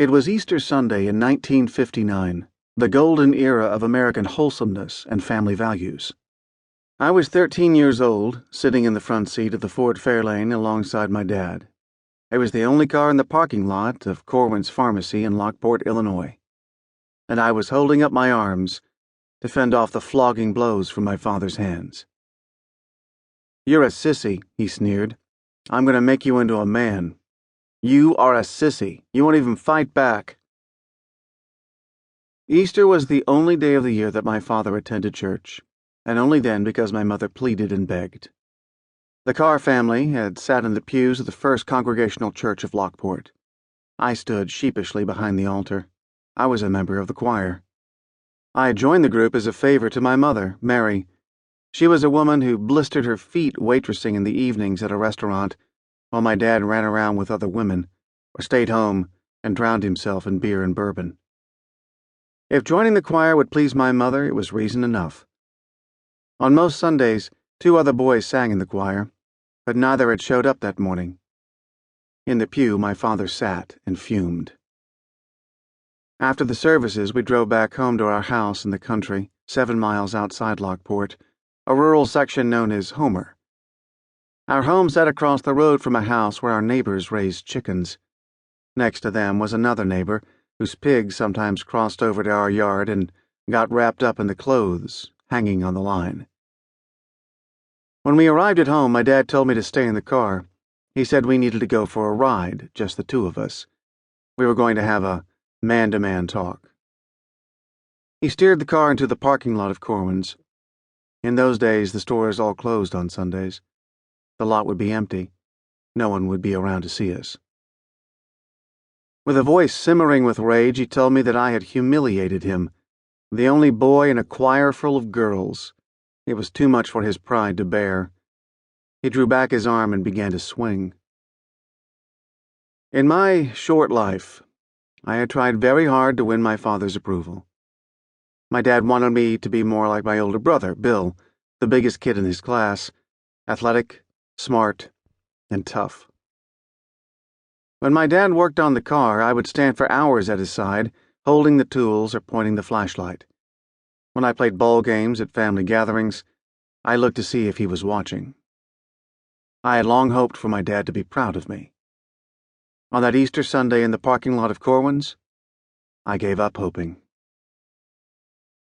It was Easter Sunday in 1959, the golden era of American wholesomeness and family values. I was 13 years old, sitting in the front seat of the Ford Fairlane alongside my dad. It was the only car in the parking lot of Corwin's Pharmacy in Lockport, Illinois. And I was holding up my arms to fend off the flogging blows from my father's hands. "You're a sissy," he sneered. "I'm going to make you into a man. You are a sissy. You won't even fight back." Easter was the only day of the year that my father attended church, and only then because my mother pleaded and begged. The Carr family had sat in the pews of the First Congregational Church of Lockport. I stood sheepishly behind the altar. I was a member of the choir. I had joined the group as a favor to my mother, Mary. She was a woman who blistered her feet waitressing in the evenings at a restaurant, while my dad ran around with other women, or stayed home and drowned himself in beer and bourbon. If joining the choir would please my mother, it was reason enough. On most Sundays, 2 other boys sang in the choir, but neither had showed up that morning. In the pew, my father sat and fumed. After the services, we drove back home to our house in the country, 7 miles outside Lockport, a rural section known as Homer. Our home sat across the road from a house where our neighbors raised chickens. Next to them was another neighbor whose pigs sometimes crossed over to our yard and got wrapped up in the clothes hanging on the line. When we arrived at home, my dad told me to stay in the car. He said we needed to go for a ride, just the 2 of us. We were going to have a man-to-man talk. He steered the car into the parking lot of Corwin's. In those days, the stores all closed on Sundays. The lot would be empty. No one would be around to see us. With a voice simmering with rage, he told me that I had humiliated him, the only boy in a choir full of girls. It was too much for his pride to bear. He drew back his arm and began to swing. In my short life, I had tried very hard to win my father's approval. My dad wanted me to be more like my older brother, Bill, the biggest kid in his class, athletic, smart, and tough. When my dad worked on the car, I would stand for hours at his side, holding the tools or pointing the flashlight. When I played ball games at family gatherings, I looked to see if he was watching. I had long hoped for my dad to be proud of me. On that Easter Sunday in the parking lot of Corwin's, I gave up hoping.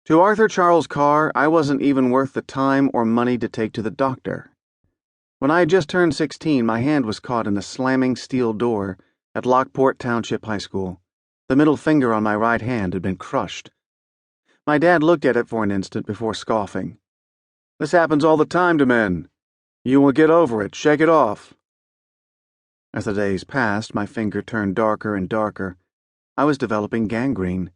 To Arthur Charles Carr, I wasn't even worth the time or money to take to the doctor. When I had just turned 16, my hand was caught in a slamming steel door at Lockport Township High School. The middle finger on my right hand had been crushed. My dad looked at it for an instant before scoffing. "This happens all the time to men. You will get over it. Shake it off." As the days passed, my finger turned darker and darker. I was developing gangrene.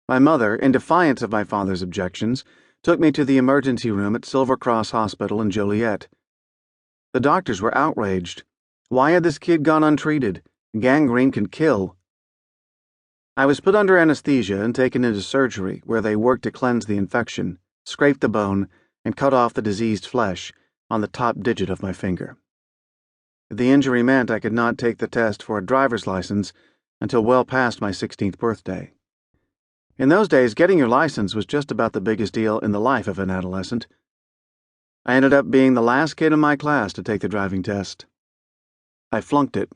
My mother, in defiance of my father's objections, took me to the emergency room at Silver Cross Hospital in Joliet. The doctors were outraged. Why had this kid gone untreated? Gangrene can kill. I was put under anesthesia and taken into surgery, where they worked to cleanse the infection, scrape the bone, and cut off the diseased flesh on the top digit of my finger. The injury meant I could not take the test for a driver's license until well past my 16th birthday. In those days, getting your license was just about the biggest deal in the life of an adolescent. I ended up being the last kid in my class to take the driving test. I flunked it.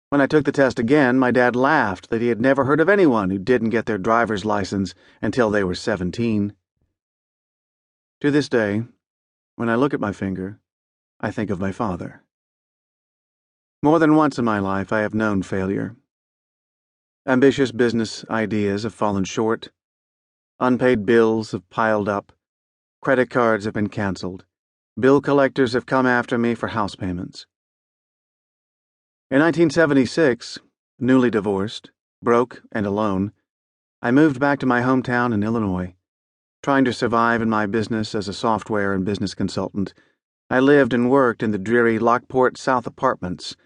When I took the test again, my dad laughed that he had never heard of anyone who didn't get their driver's license until they were 17. To this day, when I look at my finger, I think of my father. More than once in my life, I have known failure. Ambitious business ideas have fallen short. Unpaid bills have piled up. Credit cards have been canceled. Bill collectors have come after me for house payments. In 1976, newly divorced, broke, and alone, I moved back to my hometown in Illinois. Trying to survive in my business as a software and business consultant, I lived and worked in the dreary Lockport South apartments,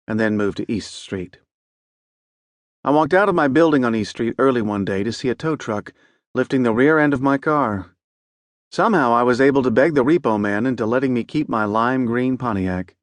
and then moved to East Street. I walked out of my building on East Street early one day to see a tow truck lifting the rear end of my car. Somehow I was able to beg the repo man into letting me keep my lime green Pontiac.